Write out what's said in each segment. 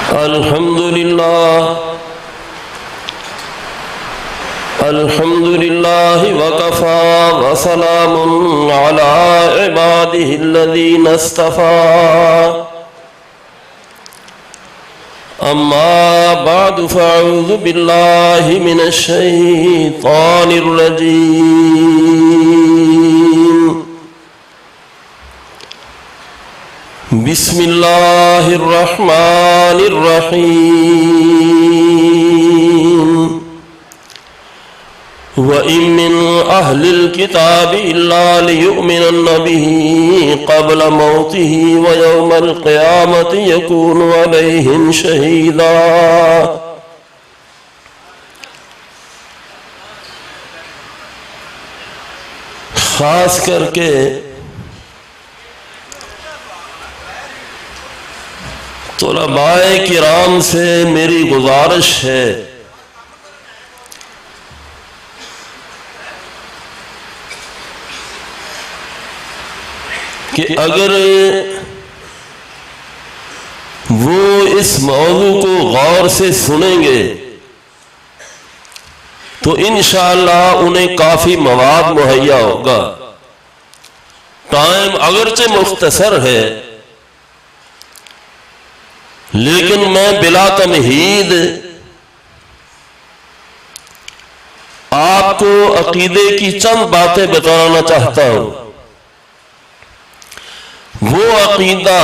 الحمد لله وكفى وسلام على عباده الذين اصطفى أما بعد فأعوذ بالله من الشيطان الرجيم بسم الله الرحمن الرحيم وَإِن مِّنْ أَهْلِ الْكِتَابِ إِلَّا لِيُؤْمِنَنَّ بِهِ قَبْلَ مَوْتِهِ وَيَوْمَ الْقِيَامَةِ يَكُونُ عَلَيْهِمْ شَهِيدًا۔ خاص کر کے طلباء کرام سے میری گزارش ہے کہ اگر وہ اس موضوع کو غور سے سنیں گے تو انشاءاللہ انہیں کافی مواد مہیا ہوگا۔ ٹائم اگرچہ مختصر ہے لیکن میں بلا تمہید آپ کو عقیدے کی چند باتیں بتانا چاہتا ہوں۔ وہ عقیدہ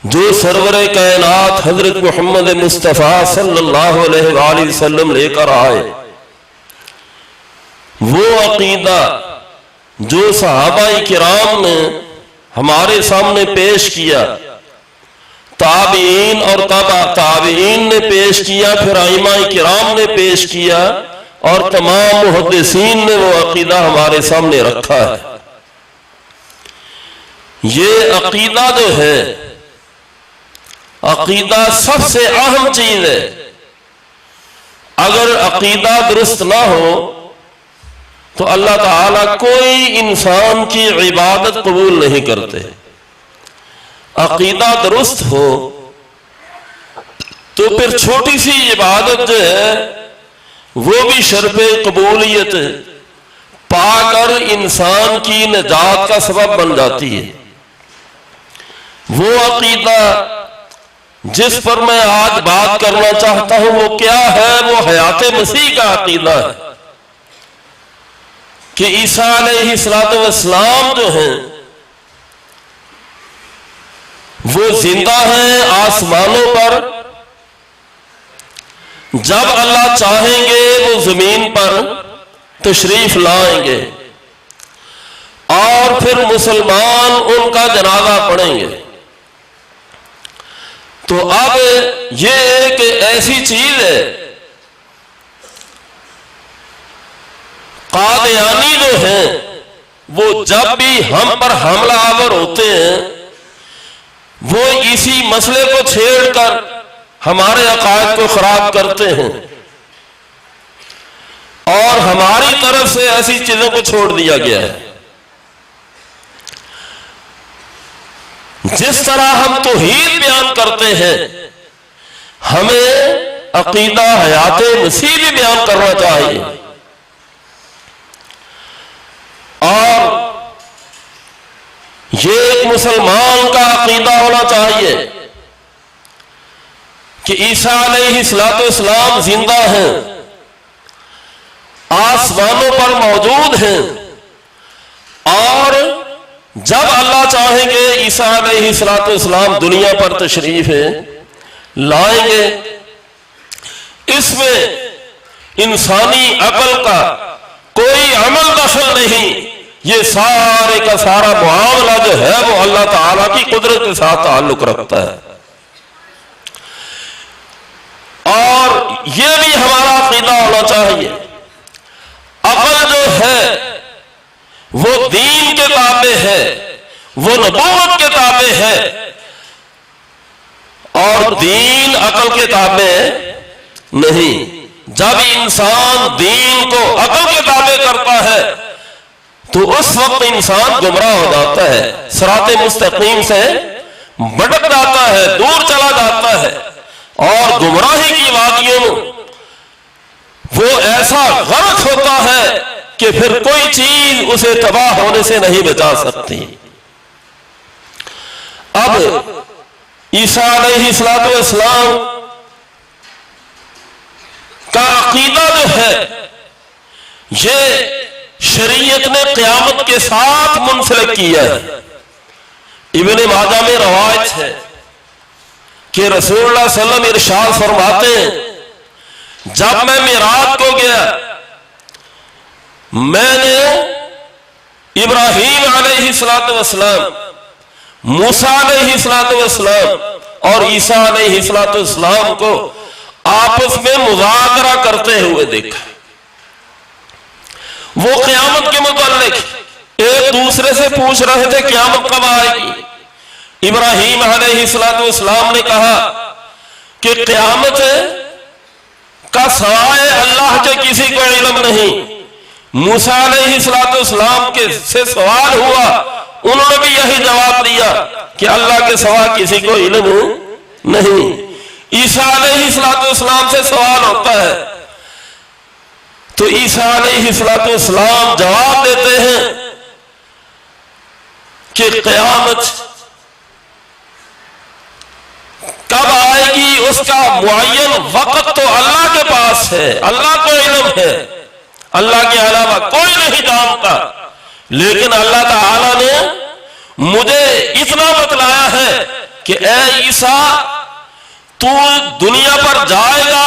جو سرور کائنات حضرت محمد مصطفیٰ صلی اللہ علیہ وآلہ وسلم لے کر آئے، وہ عقیدہ جو صحابہ کرام نے ہمارے سامنے پیش کیا، تابعین اور تبع تابعین نے پیش کیا، پھر ائمہ کرام نے پیش کیا، اور تمام محدثین نے وہ عقیدہ ہمارے سامنے رکھا ہے۔ یہ عقیدہ جو ہے، عقیدہ سب سے اہم چیز ہے۔ اگر عقیدہ درست نہ ہو تو اللہ تعالیٰ کوئی انسان کی عبادت قبول نہیں کرتے۔ عقیدہ درست ہو تو پھر چھوٹی سی عبادت جو ہے وہ بھی شرف قبولیت پا کر انسان کی نجات کا سبب بن جاتی ہے۔ وہ عقیدہ جس پر میں آج بات کرنا چاہتا ہوں وہ کیا ہے؟ وہ حیات مسیح کا عقیدہ ہے کہ عیسیٰ علیہ السلام جو ہیں وہ زندہ ہیں آسمانوں پر، جب اللہ چاہیں گے وہ زمین پر تشریف لائیں گے اور پھر مسلمان ان کا جنازہ پڑھیں گے۔ تو اب یہ ایک ایسی چیز ہے، قادیانی جو ہیں وہ جب بھی ہم پر حملہ آور ہوتے ہیں وہ اسی مسئلے کو چھیڑ کر ہمارے عقائد کو خراب کرتے ہیں، اور ہماری طرف سے ایسی چیزوں کو چھوڑ دیا گیا ہے۔ جس طرح ہم توحید بیان کرتے ہیں ہمیں عقیدہ حیات مسیح بھی بیان کرنا چاہیے، اور یہ ایک مسلمان کا عقیدہ ہونا چاہیے کہ عیسیٰ علیہ السلام زندہ ہیں، آسمانوں پر موجود ہیں، اور جب اللہ چاہیں گے عیسیٰ علیہ السلام دنیا پر تشریف لائیں گے۔ اس میں انسانی عقل کا کوئی عمل دخل نہیں، یہ سارے کا سارا معاملہ جو ہے وہ اللہ تعالیٰ کی قدرت کے ساتھ تعلق رکھتا ہے۔ اور یہ بھی ہمارا عقیدہ ہونا چاہیے، عقل جو ہے وہ دین کے تابع ہے، وہ نبوت کے تابع ہے، اور دین عقل کے تابع نہیں۔ جب انسان دین کو عقل کے تابع کرتا ہے تو اس وقت انسان گمراہ ہو جاتا ہے، صراط مستقیم سے بھٹک جاتا ہے، دور چلا جاتا ہے۔ اور گمراہی کی وادیوں میں وہ ایسا غرق ہوتا ہے کہ پھر کوئی چیز اسے تباہ ہونے سے نہیں بچا سکتی۔ اب عیسیٰ علیہ السلام کا عقیدہ جو ہے یہ شریعت نے قیامت کے ساتھ منسلک کیا ہے۔ ابن ماجہ میں روایت ہے کہ رسول اللہ صلی اللہ علیہ وسلم ارشاد فرماتے ہیں جب میں معراج کو گیا میں نے ابراہیم علیہ السلام، موسیٰ علیہ السلام اور عیسیٰ علیہ السلام کو آپس میں مذاکرہ کرتے ہوئے دیکھا۔ وہ قیامت کے متعلق ایک دوسرے سے پوچھ رہے تھے قیامت کب آئے گی۔ ابراہیم علیہ السلام نے کہا کہ قیامت کا سوائے اللہ کے کسی کو علم نہیں۔ موسیٰ علیہ السلام کے سے سوال ہوا، انہوں نے بھی یہی جواب دیا کہ اللہ کے سوا کسی کو علم نہیں۔ عیسیٰ علیہ السلام سے سوال ہوتا ہے تو عیسیٰ علیہ السلام جواب دیتے ہیں کہ قیامت کب آئے گی اس کا معین وقت تو اللہ کے پاس ہے، اللہ کو علم ہے، اللہ کے علاوہ کوئی نہیں جانتا، لیکن اللہ تعالیٰ نے مجھے اتنا بتلایا ہے کہ اے عیسیٰ تو دنیا پر جائے گا،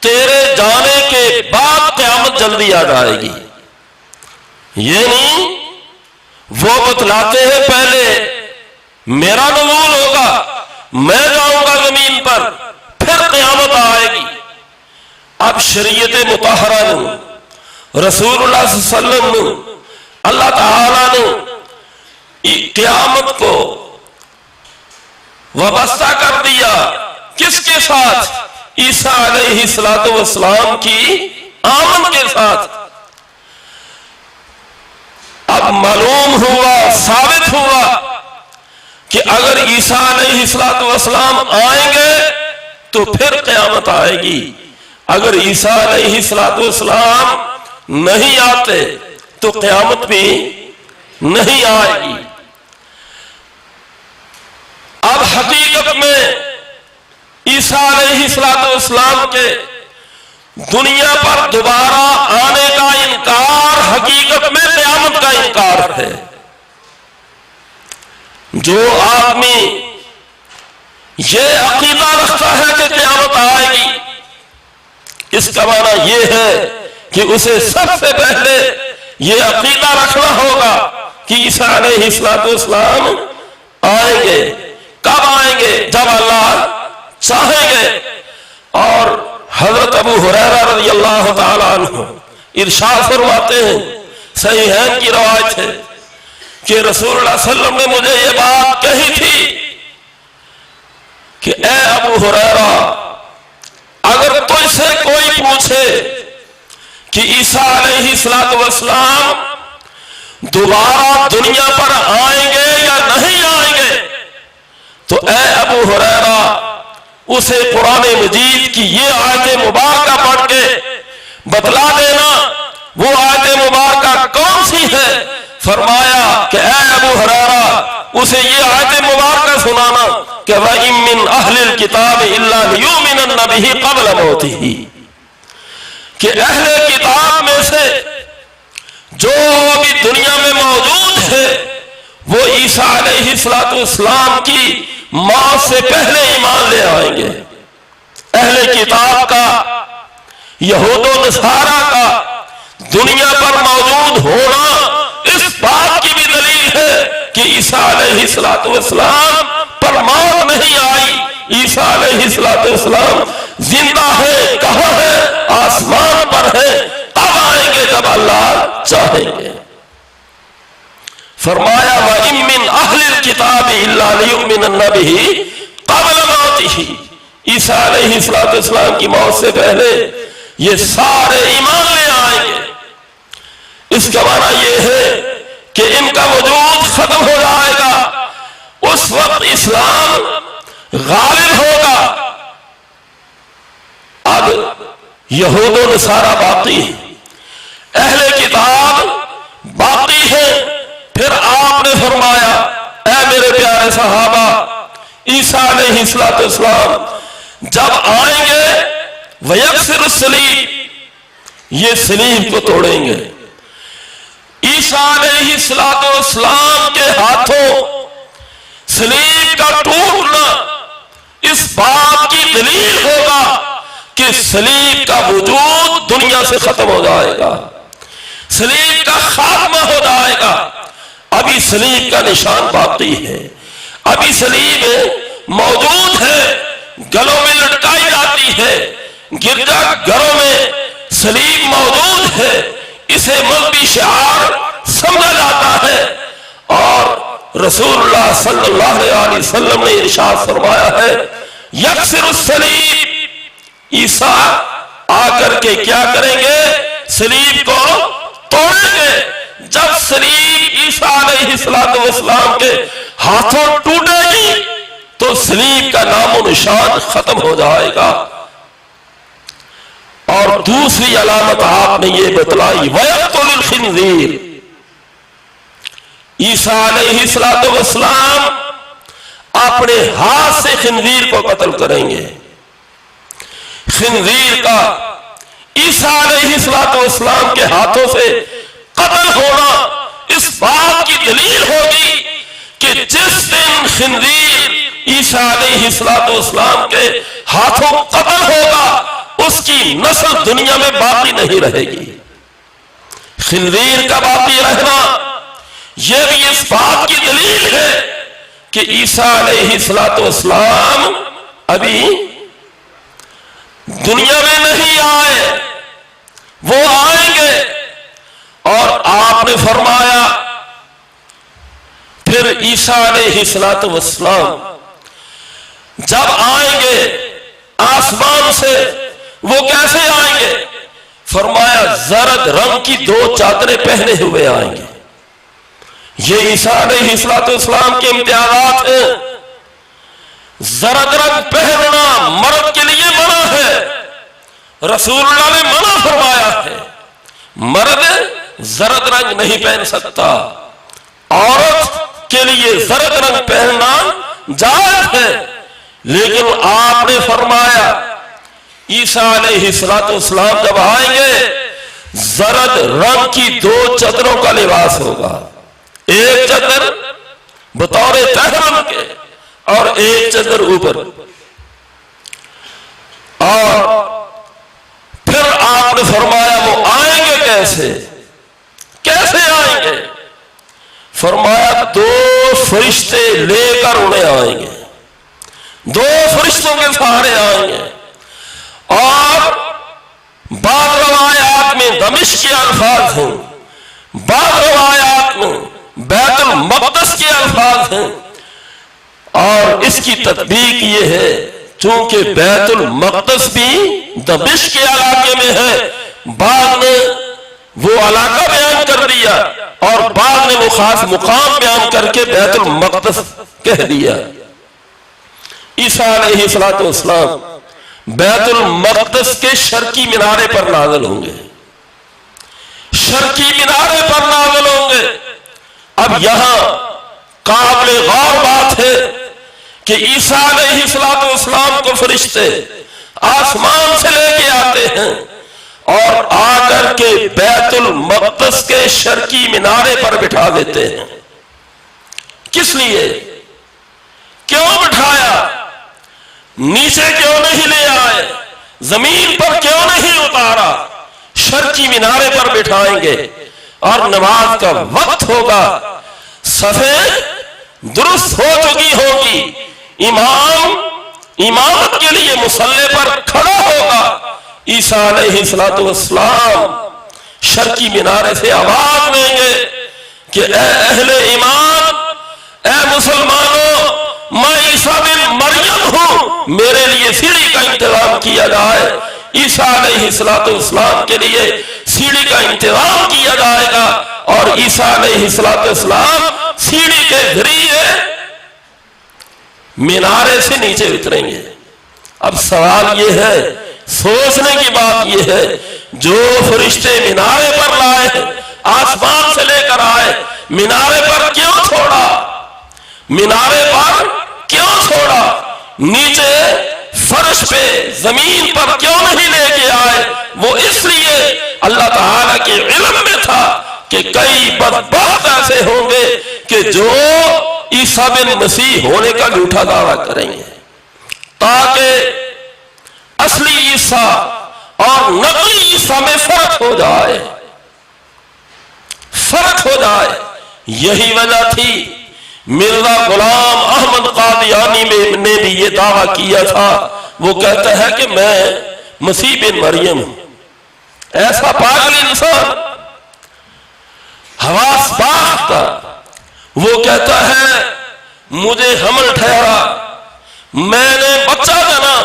تیرے جانے کے بعد قیامت جلدی آ جائے گی۔ یہ نہیں وہ بتلاتے ہیں پہلے میرا نزول ہوگا، میں جاؤں گا زمین پر، پھر قیامت آئے گی۔ اب شریعت مطہرہ نے، رسول اللہ صلی اللہ علیہ وسلم نے، اللہ تعالیٰ نے قیامت کو وابستہ کر دیا کس کے ساتھ؟ عیسیٰ علیہ السلام کی آمد کے ساتھ۔ اب معلوم ہوا، ثابت ہوا کہ اگر عیسیٰ علیہ السلام آئیں گے تو پھر قیامت آئے گی، اگر عیسیٰ علیہ السلام نہیں آتے تو قیامت بھی نہیں آئے گی۔ اب حقیقت میں عیسیٰ علیہ السلام کے دنیا پر دوبارہ آنے کا انکار حقیقت میں قیامت کا انکار ہے۔ جو آدمی یہ عقیدہ رکھتا ہے کہ قیامت آئے گی، اس کا معنی یہ ہے کہ اسے سب سے پہلے یہ عقیدہ رکھنا ہوگا کہ عیسیٰ علیہ السلام آئیں گے۔ کب آئیں گے؟ جب اللہ چاہیں گے۔ اور حضرت ابو ہریرہ رضی اللہ تعالیٰ عنہ ارشاد فرماتے ہیں، صحیحین کی روایت ہے کہ رسول اللہ صلی اللہ علیہ وسلم نے مجھے یہ بات کہی تھی کہ اے ابو ہریرہ، اگر تجھ سے کوئی پوچھے کہ عیسیٰ علیہ السلام دوبارہ دنیا پر آئیں گے یا نہیں آئیں گے تو اے ابو ہریرہ اسے قرآن مجید کی یہ آیت مبارکہ پڑھ کے بتلا دینا۔ وہ آیت مبارکہ کون سی ہے؟ فرمایا کہ اے ابو ہریرہ اسے یہ آیت مبارکہ سنانا کہ وَإِن مِّنْ أَهْلِ الْكِتَابِ إِلَّا لِيُؤْمِنَنَّ بِهِ قَبْلَ مَوْتِهِ، کہ اہل کتاب میں سے جو ابھی دنیا میں موجود ہے وہ عیسیٰ علیہ السلام کی موت سے پہلے ایمان لے آئیں گے۔ اہل کتاب کا، یہود و نصارہ کا دنیا پر موجود ہونا اس بات کی بھی دلیل ہے کہ عیسیٰ علیہ السلام پر موت نہیں آئی۔ عیسیٰ علیہ السلام زندہ ہے، کہاں ہے؟ آسمان پر ہے۔ کب آئیں گے؟ جب اللہ چاہیں گے۔ فرمایا وَإِن مِّنْ أَهْلِ الْكِتَابِ إِلَّا لِيُؤْمِنَنَّ بِهِ قَبْلَ مَوْتِهِ، عیسیٰ علیہ السلام کی موت سے پہلے یہ سارے ایمان لے آئیں گے۔ اس کا معنی یہ ہے کہ ان کا وجود ختم ہو جائے گا، اس وقت اسلام غالب ہوگا۔ یہود و نصارہ باقی ہیں، اہل کتاب باقی ہے۔ پھر آپ نے فرمایا اے میرے پیارے صحابہ، عیسیٰ علیہ السلام جب آئیں گے وَيَكْسِرُ الصَّلِيبَ، یہ صلیب کو توڑیں گے۔ عیسیٰ علیہ السلام کے ہاتھوں صلیب کا ٹوٹنا اس بات کی دلیل ہوگا کہ صلیب کا وجود دنیا سے ختم ہو جائے گا، صلیب کا خاتمہ ہو جائے گا۔ ابھی صلیب کا نشان باقی ہے، ابھی صلیب موجود ہے، گلوں میں لٹکائی جاتی ہے، گرجا گھروں میں صلیب موجود ہے، اسے مذہبی شعار سمجھا جاتا ہے۔ اور رسول اللہ صلی اللہ علیہ وسلم نے ارشاد فرمایا ہے یکسر الصلیب، عیسیٰ آ کر کے کیا کریں گے؟ صلیب کو توڑیں گے۔ جب صلیب عیسیٰ علیہ السلام کے ہاتھوں ٹوٹے گی تو صلیب کا نام و نشان ختم ہو جائے گا۔ اور دوسری علامت آپ نے یہ بتلائی وَيَقْتُلُ الْخِنْزِيرَ، عیسیٰ علیہ السلام اپنے ہاتھ سے خنزیر کو قتل کریں گے۔ خنزیر کا عیسیٰ علیہ السلام کے ہاتھوں سے قتل ہونا اس بات کی دلیل ہوگی کہ جس دن خنزیر عیسیٰ علیہ السلام کے ہاتھوں قتل ہوگا اس کی نسل دنیا میں باقی نہیں رہے گی۔ خنزیر کا باقی رہنا یہ بھی اس بات کی دلیل ہے کہ عیسیٰ علیہ السلام ابھی دنیا میں نہیں آئے، وہ آئیں گے۔ اور آپ نے فرمایا پھر عیسیٰ علیہ السلام جب آئیں گے آسمان سے، وہ کیسے آئیں گے؟ فرمایا زرد رنگ کی 2 چادریں پہنے ہوئے آئیں گے۔ یہ عیسیٰ علیہ السلام کے امتیازات ہیں۔ زرد رنگ پہننا مرد کے لیے منع ہے، رسول اللہ نے منع فرمایا ہے، مرد زرد رنگ نہیں پہن سکتا، عورت کے لیے زرد رنگ پہننا جائز ہے۔ لیکن آپ نے فرمایا عیسیٰ علیہ السلام جب آئیں گے زرد رنگ کی 2 چادروں کا لباس ہوگا، ایک چادر بطور تہرم کے اور ایک چادر اوپر۔ اور پھر آپ نے فرمایا وہ آئیں گے کیسے آئیں گے؟ فرمایا 2 فرشتے لے کر انہیں آئیں گے، 2 فرشتوں کے سہارے آئیں گے۔ اور بعض روایات میں دمشق کے الفاظ ہیں، بعض روایات میں بیت المقدس کے الفاظ ہیں۔ اور اس کی تطبیق یہ ہے چونکہ بیت المقدس بھی دمشق کے علاقے میں ہے، بعض نے وہ علاقہ بیان کر دیا اور بعض نے وہ خاص مقام بیان کر کے بیت المقدس کہہ دیا۔ عیسیٰ علیہ السلام بیت المقدس کے شرقی مینارے پر نازل ہوں گے، شرقی مینارے پر نازل ہوں گے۔ اب یہاں قابل غور بات ہے کہ عیسیٰ علیہ السلام کو فرشتے آسمان سے لے کے آتے ہیں اور آ کر کے بیت المقدس کے شرقی مینارے پر بٹھا دیتے ہیں۔ کس لیے؟ کیوں بٹھایا؟ نیچے کیوں نہیں لے آئے؟ زمین پر کیوں نہیں اتارا؟ شرقی مینارے پر بٹھائیں گے اور نماز کا وقت ہوگا، صفیں درست ہو چکی ہوگی، امام امامت کے لیے مصلی پر کھڑا ہوگا۔ عیسیٰ علیہ السلام شرقی مینارے سے آواز دیں گے کہ اے اہل ایمان، اے مسلمانوں، میں عیسیٰ بن مریم ہوں، میرے لیے سیڑھی کا انتظام کیا جائے۔ عیسیٰ علیہ السلام کے لیے سیڑھی کا انتظام کیا جائے گا اور عیسیٰ علیہ السلام سیڑھی کے ذریعے مینارے سے نیچے اتریں گے۔ اب سوال یہ ہے سوچنے کی بات یہ ہے جو فرشتے مینارے پر لائے آسمان سے لے کر آئے مینارے پر کیوں چھوڑا؟ مینارے پر کیوں چھوڑا؟ نیچے فرش پہ زمین پر کیوں نہیں لے کے آئے؟ وہ اس لیے اللہ تعالیٰ کے علم میں تھا کہ کئی بدبخت ایسے ہوں گے کہ جو عیسیٰ بن مسیح ہونے کا جھوٹا دعویٰ کریں گے، تاکہ اصلی عیسیٰ اور نقلی عیسیٰ میں فرق ہو جائے، فرق ہو جائے۔ یہی وجہ تھی مرزا غلام احمد قادیانی نے بھی یہ دعویٰ کیا تھا، وہ کہتا ہے کہ میں مسیح بن مریم ہوں۔ ایسا پاگل انسان حواس باخت تھا، وہ کہتا ہے مجھے حمل ٹھہرا، میں نے بچہ جنا،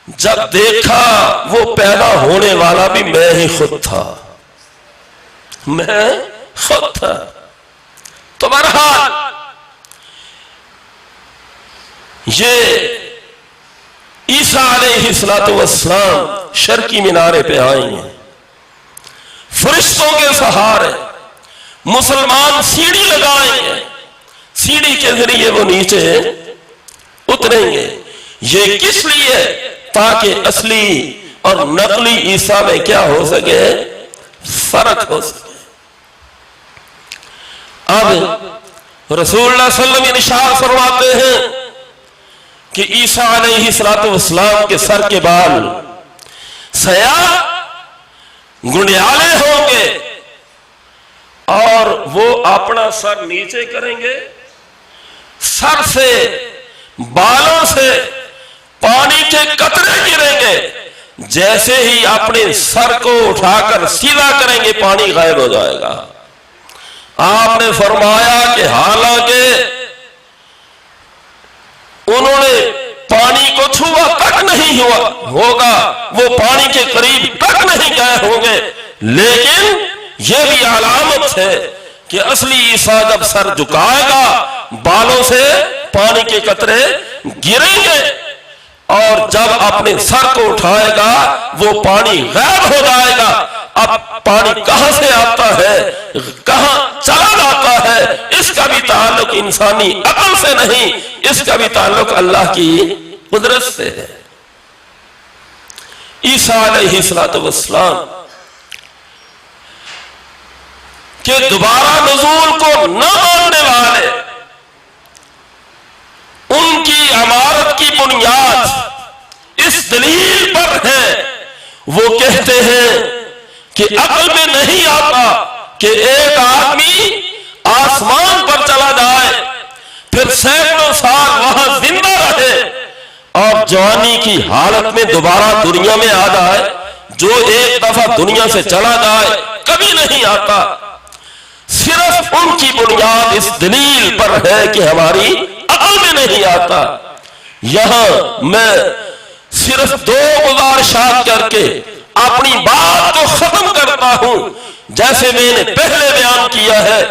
جب دیکھا وہ پیدا ہونے والا بھی میں ہی خود تھا، میں خود تھا۔ تو بہرحال یہ عیسیٰ علیہ السلام شرقی مینارے پہ آئیں گے، فرشتوں کے سہارے مسلمان سیڑھی لگائیں گے، سیڑھی کے ذریعے وہ نیچے اتریں گے۔ یہ کس لیے؟ تاکہ اصلی اور نقلی عیسیٰ میں کیا ہو سکے؟ فرق ہو سکے۔ اب رسول اللہ صلی اللہ علیہ وسلم ارشاد فرماتے ہیں کہ عیسیٰ علیہ السلام کے سر کے بال سیاہ گنڈیالے ہوں گے اور وہ اپنا سر نیچے کریں گے، سر سے بالوں سے پانی کے قطرے گریں گے، جیسے ہی اپنے سر کو اٹھا کر سیدھا کریں گے پانی غائب ہو جائے گا۔ آپ نے فرمایا کہ حالانکہ انہوں نے پانی کو چھوا تک نہیں ہوگا، وہ پانی کے قریب تک نہیں گئے ہوں گے، لیکن یہ بھی علامت ہے کہ اصلی عیسیٰ جب سر جھکائے گا بالوں سے پانی کے قطرے گریں گے، اور جب اپنے سر کو اٹھائے گا وہ پانی غائب ہو جائے گا۔ اب پانی کہاں سے آتا ہے، کہاں چلا جاتا ہے، اس کا بھی تعلق انسانی عقل سے نہیں، اس کا بھی تعلق اللہ کی قدرت سے ہے۔ عیسیٰ علیہ السلام کہ دوبارہ نزول کو نہ ماننے والے، ان کی عمارت کی بنیاد اس دلیل پر ہے، وہ کہتے ہیں کہ عقل میں نہیں آتا کہ ایک آدمی آسمان پر چلا جائے، پھر سینکڑوں سال وہاں زندہ رہے اور جوانی کی حالت میں دوبارہ دنیا میں آ جائے۔ جو ایک دفعہ دنیا سے چلا جائے کبھی نہیں آتا۔ صرف ان کی بنیاد اس دلیل پر ہے کہ ہماری عقل میں نہیں آتا۔ یہاں میں صرف دو گزارشات کر کے اپنی بات کو ختم کرتا ہوں۔ جیسے میں نے پہلے بیان کیا ہے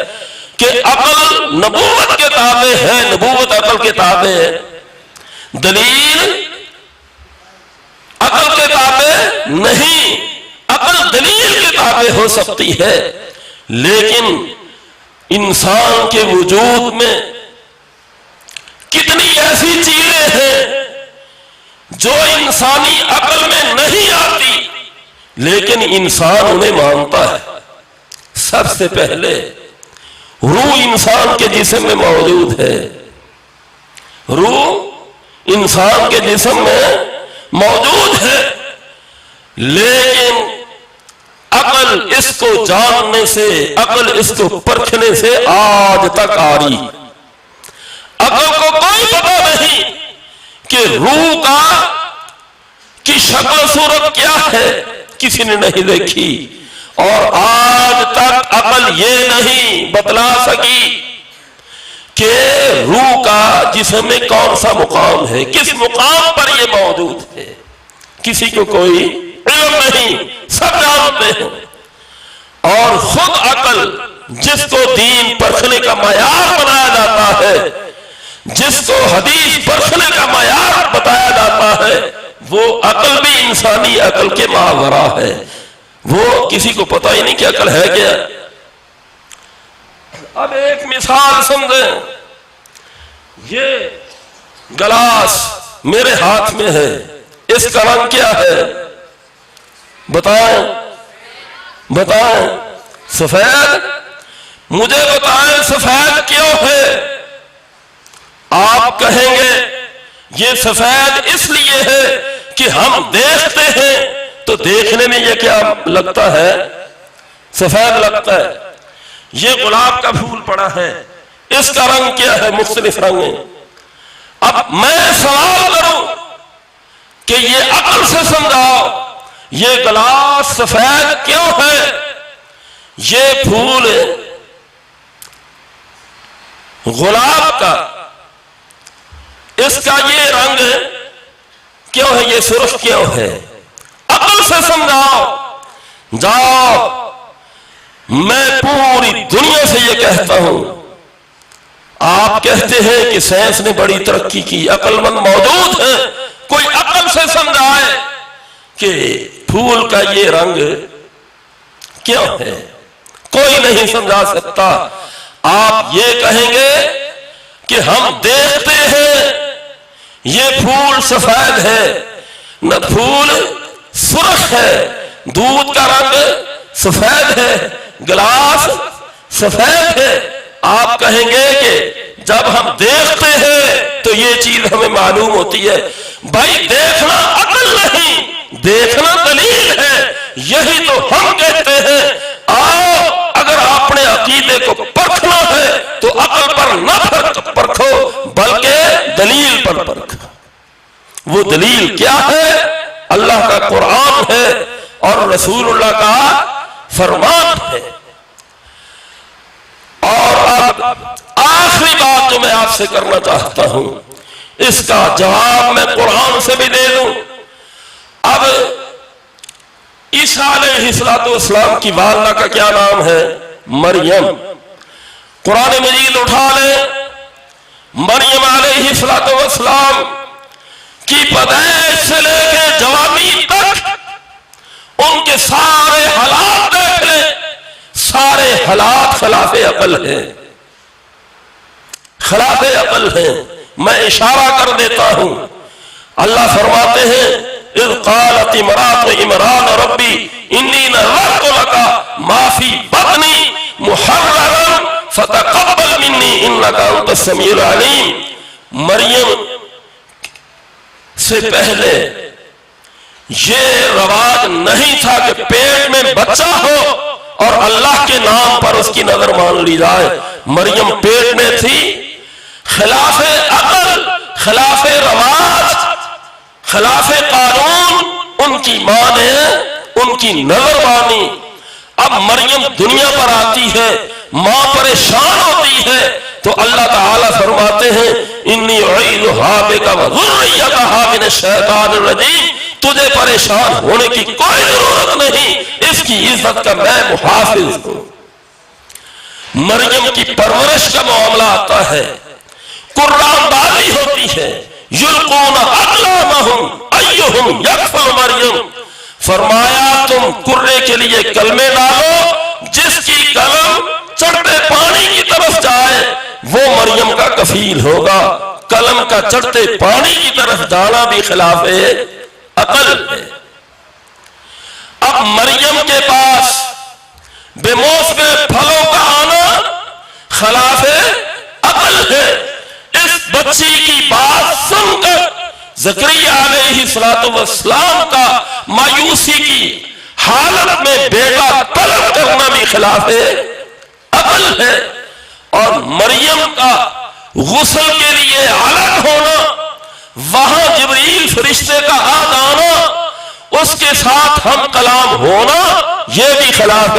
کہ عقل نبوت کے تابع ہے، نبوت عقل کے تابع ہے، دلیل عقل کے تابع نہیں۔ عقل دلیل کے تابع ہو سکتی ہے، لیکن انسان کے وجود میں کتنی ایسی چیزیں ہیں جو انسانی عقل میں نہیں آتی، لیکن انسان انہیں مانتا ہے۔ سب سے پہلے روح انسان کے جسم میں موجود ہے، روح انسان کے جسم میں موجود ہے، لیکن عقل اس کو جاننے سے، عقل اس کو پرکھنے سے آج تک آ رہی۔ عقل کو کوئی پتہ نہیں کہ روح کی شکل و صورت کیا ہے، کسی نے نہیں دیکھی، اور آج تک عقل یہ نہیں بتلا سکی کہ روح کا جسم میں کون سا مقام ہے، کس مقام پر یہ موجود ہے، کسی کو کوئی علم نہیں، سب جانتے ہیں۔ اور خود عقل جس کو دین پرکھنے کا معیار بنایا جاتا ہے، جس کو حدیث پرکھنے کا معیار بتایا جاتا ہے، وہ عقل بھی انسانی عقل کے ماورا ہے، وہ کسی کو پتہ ہی نہیں کہ عقل ہے کیا۔ اب ایک مثال سمجھیں، یہ گلاس میرے ہاتھ میں ہے، اس کا رنگ کیا ہے؟ بتائیں بتائیں، سفید؟ مجھے بتائیں سفید کیوں ہے؟ آپ کہیں گے یہ سفید اس لیے ہے کہ ہم دیکھتے ہیں تو دیکھنے میں یہ کیا لگتا ہے؟ سفید لگتا ہے۔ یہ گلاب کا پھول پڑا ہے، اس کا رنگ کیا ہے؟ مختلف رنگ ہے۔ اب میں سوال کروں کہ یہ عقل سے سمجھاؤ یہ گلاس سفید کیوں ہے؟ یہ پھول گلاب کا، اس کا یہ رنگ کیوں ہے؟ یہ سرخ کیوں ہے؟ عقل سے سمجھاؤ۔ جاؤ، میں پوری دنیا سے یہ کہتا ہوں، آپ کہتے ہیں کہ سائنس نے بڑی ترقی کی، عقل مند موجود ہے، کوئی عقل سے سمجھائے کہ پھول کا یہ رنگ کیوں ہے؟ کوئی نہیں سمجھا سکتا۔ آپ یہ کہیں گے کہ ہم دیکھتے ہیں یہ پھول سفید ہے، نہ پھول سرخ ہے، دودھ کا رنگ سفید ہے، گلاس سفید ہے۔ آپ کہیں گے کہ جب ہم دیکھتے ہیں تو یہ چیز ہمیں معلوم ہوتی ہے۔ بھائی دیکھنا عقل نہیں، دیکھنا دلیل ہے، یہی تو ہم کہتے ہیں۔ آؤ، اگر آپ نے عقیدے کو پرکھنا ہے تو عقل پر نہ پرکھو بلکہ دلیل پر پرکھو۔ وہ دلیل کیا ہے؟ اللہ کا قرآن ہے اور رسول اللہ کا فرمان ہے۔ اور اب آخری بات جو میں آپ سے کرنا چاہتا ہوں، اس کا جواب میں قرآن سے بھی دے دوں۔ اب عیسیٰ علیہ السلام کی والدہ کا کیا نام ہے؟ مریم۔ قرآن مجید اٹھا لیں، مریم علیہ السلام کی پیدائش سے لے کے جوانی تک ان کے سارے حالات دیکھ لیں، سارے حالات خلاف عقل ہیں، خلاف عقل ہیں۔ میں اشارہ کر دیتا ہوں، اللہ فرماتے ہیں اذ قالت امرأة عمران ربی انی نذرت لک ما فی بطنی محررا فتقبل منی انک انت السمیع العلیم۔ مریم سے پہلے یہ رواج نہیں تھا کہ پیٹ میں بچہ ہو اور اللہ کے نام پر اس کی نظر مان لی جائے۔ مریم پیٹ میں تھی، خلاف عقل، خلاف رواج، خلاف قانون ان کی ماں نے ان کی نظر مانی۔ اب مریم دنیا پر آتی ہے، ماں پریشان ہوتی ہے تو اللہ تعالیٰ فرماتے ہیں انی اعیذھا بک وذریتھا من الشیطان الرجیم۔ تجھے پریشان ہونے کی کوئی ضرورت نہیں، اس کی عزت کا میں محافظ ہوں۔ مریم کی پرورش کا معاملہ آتا ہے، قرآن بازی ہوتی ہے، یلقون اقلامہم ایہم یکفل مریم۔ فرمایا تم قرے کے لیے کلمے ڈالو، جس کی قلم چڑھتے پانی کی طرف جائے وہ مریم کا کفیل ہوگا۔ قلم کا چڑھتے پانی کی طرف جانا بھی خلاف عقل ہے۔ اب مریم کے پاس بے موسم پھلوں کا آنا خلاف عقل ہے۔ اس بچی کی بات سن کر زکریا علیہ السلام کا مایوسی کی حالت میں بیٹا طلب کرنا بھی خلاف عقل ہے۔ اور مریم کا غسل کے لیے الگ ہونا، وہاں جبریل فرشتے کا آ جانا، اس کے ساتھ ہم کلام ہونا، یہ بھی خلاف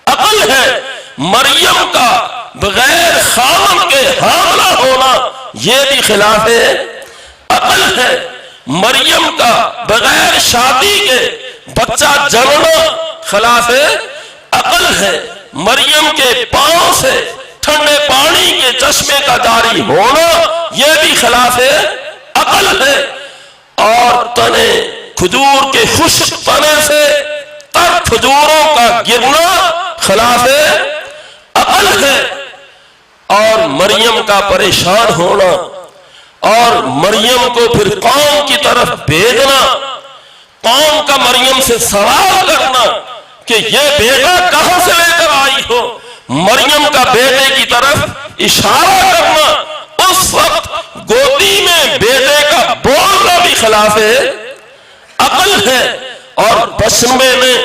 عقل ہے۔ مریم کا بغیر خاوند کے حاملہ ہونا، یہ بھی خلاف عقل ہے۔ مریم کا بغیر شادی کے بچہ جننا خلاف عقل ہے۔ مریم کے پاؤں سے ٹھنڈے پانی کے چشمے کا جاری ہونا، یہ بھی خلاف عقل ہے۔ اور تنے کھجور کے خشک تنے سے تر کھجوروں کا گرنا خلاف عقل ہے، اور مریم کا پریشان ہونا اور مریم کو پھر قوم کی طرف بھیجنا، قوم کا مریم سے سوال کرنا کہ یہ بیٹا کہاں سے لے کر آئی ہو، مریم کا بیٹے کی طرف اشارہ کرنا، اس وقت گودی میں بیٹے کا بولنا بھی خلاف عقل ہے، اور بچپنے میں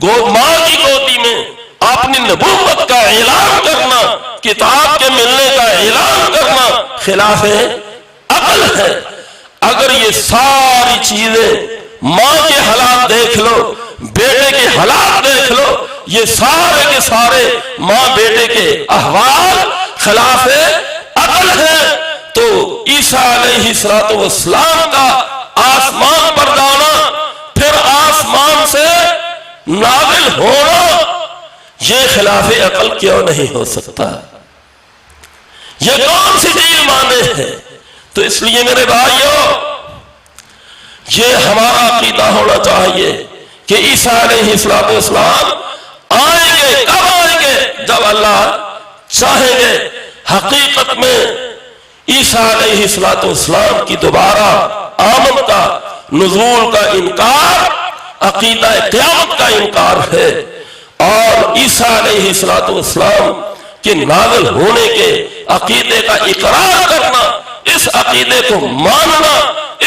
ماں کی گودی میں اپنی نبوت کا اعلان کرنا، کتاب کے ملنے کا اعلان کرنا خلاف عقل ہے۔ اگر یہ ساری چیزیں، ماں کے حالات دیکھ لو، بیٹے کے حالات دیکھ لو، یہ سارے کے سارے ماں بیٹے کے احوال خلاف عقل ہے، تو عیسیٰ علیہ السلام کا آسمان پر جانا، پھر آسمان سے نازل ہونا، یہ خلاف عقل کیوں نہیں ہو سکتا؟ یہ کون سی ڈیل مانے ہیں؟ تو اس لیے میرے بھائیوں، یہ ہمارا عقیدہ ہونا چاہیے کہ عیسیٰ علیہ السلام آئیں گے۔ کب آئیں گے؟ جب اللہ چاہیں گے۔ حقیقت میں عیسیٰ علیہ السلام کی دوبارہ آمد کا، نزول کا انکار عقیدہ قیامت کا انکار ہے، اور عیسیٰ علیہ السلام کے نازل ہونے کے عقیدے کا اقرار کرنا، اس عقیدے کو ماننا،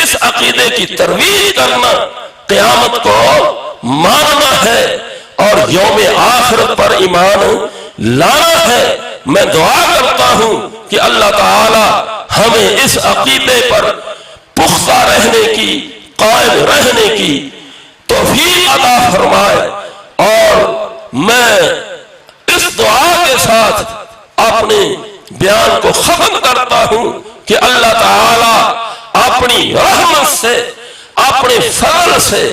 اس عقیدے کی ترویج کرنا، قیامت کو ماننا ہے اور یوم آخرت پر ایمان لانا ہے۔ میں دعا کرتا ہوں کہ اللہ تعالی ہمیں اس عقیدے پر پختہ رہنے کی، قائم رہنے کی توفیق عطا فرمائے، اور میں اس دعا کے ساتھ اپنے بیان کو ختم کرتا ہوں کہ اللہ تعالی اپنی رحمت سے، اپنے فضل سے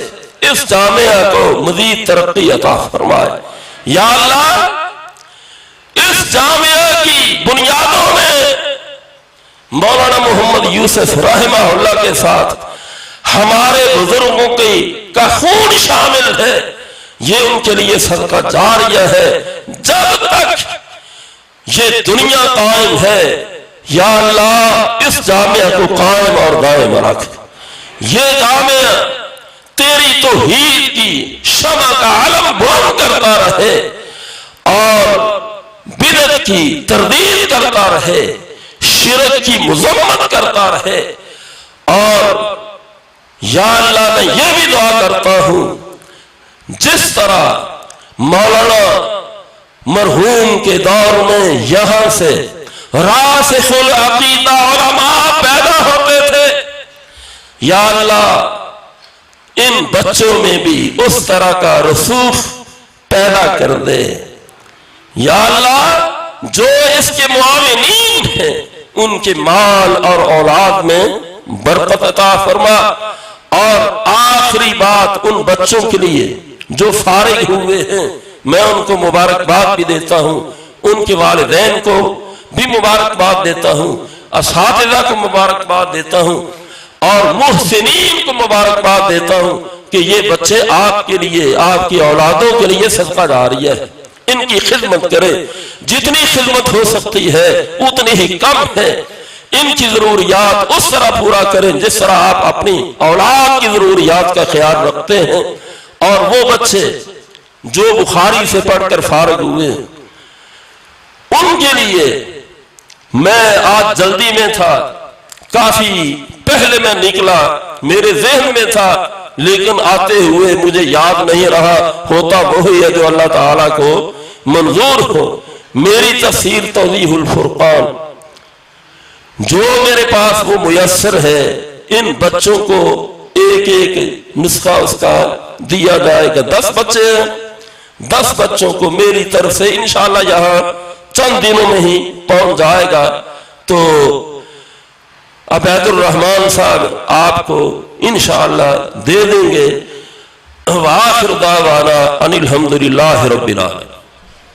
اس جامعہ کو مزید ترقی عطا فرمائے۔ یا اللہ، اس جامعہ کی بنیادوں میں مولانا محمد یوسف رحمہ اللہ کے ساتھ ہمارے بزرگوں کا خون شامل ہے، یہ ان کے لیے صدقہ جاریہ ہے جب تک یہ دنیا قائم ہے۔ یا اللہ، اس جامعہ کو قائم اور دائم رکھ، یہ جامعہ تیری توحید کی شمع کا علم بلند کرتا رہے اور بدعت کی تردید کرتا رہے، شرک کی مذمت کرتا رہے، اور یا اللہ میں یہ بھی دعا کرتا ہوں جس طرح مولانا مرحوم کے دور میں یہاں سے راسخ العقیدہ علماء پیدا ہوتے تھے، یا اللہ ان بچوں میں بھی اس طرح کا رسوخ پیدا کر دے۔ یا اللہ، جو اس کے معاونین ہیں ان کے مال اور اولاد میں برکت عطا فرما، اور آخری بات ان بچوں کے لیے جو فارغ ہوئے ہیں، میں ان کو مبارکباد بھی دیتا ہوں، ان کے والدین کو بھی مبارکباد دیتا ہوں، اساتذہ کو مبارکباد دیتا ہوں، اور محسنین کو مبارکباد دیتا ہوں کہ یہ بچے آپ کے لیے، آپ کی اولادوں کے لیے صدقہ جاریہ ہے۔ ان کی خدمت کرے، جتنی خدمت ہو سکتی ہے اتنی ہی کم ہے۔ ان کی ضروریات اس طرح پورا کریں جس طرح آپ اپنی اولاد کی ضروریات کا خیال رکھتے ہیں، اور وہ بچے جو بخاری سے پڑھ کر فارغ ہوئے ان کے لیے میں آج جلدی میں تھا، کافی پہلے میں نکلا، میرے ذہن میں تھا، لیکن آتے ہوئے مجھے یاد نہیں رہا، ہوتا وہی ہے جو اللہ تعالیٰ کو منظور ہو۔ میری تفسیر توضیح الفرقان جو میرے پاس وہ میسر ہے، ان بچوں کو ایک ایک نسخہ اس کا دیا جائے گا۔ 10 بچے ہیں، 10 بچوں کو میری طرف سے انشاءاللہ یہاں چند دنوں میں ہی پہنچ جائے گا، تو عبید الرحمن صاحب آپ کو انشاءاللہ دے دیں گے۔ وآخر دعوانا ان الحمدللہ رب العالمین۔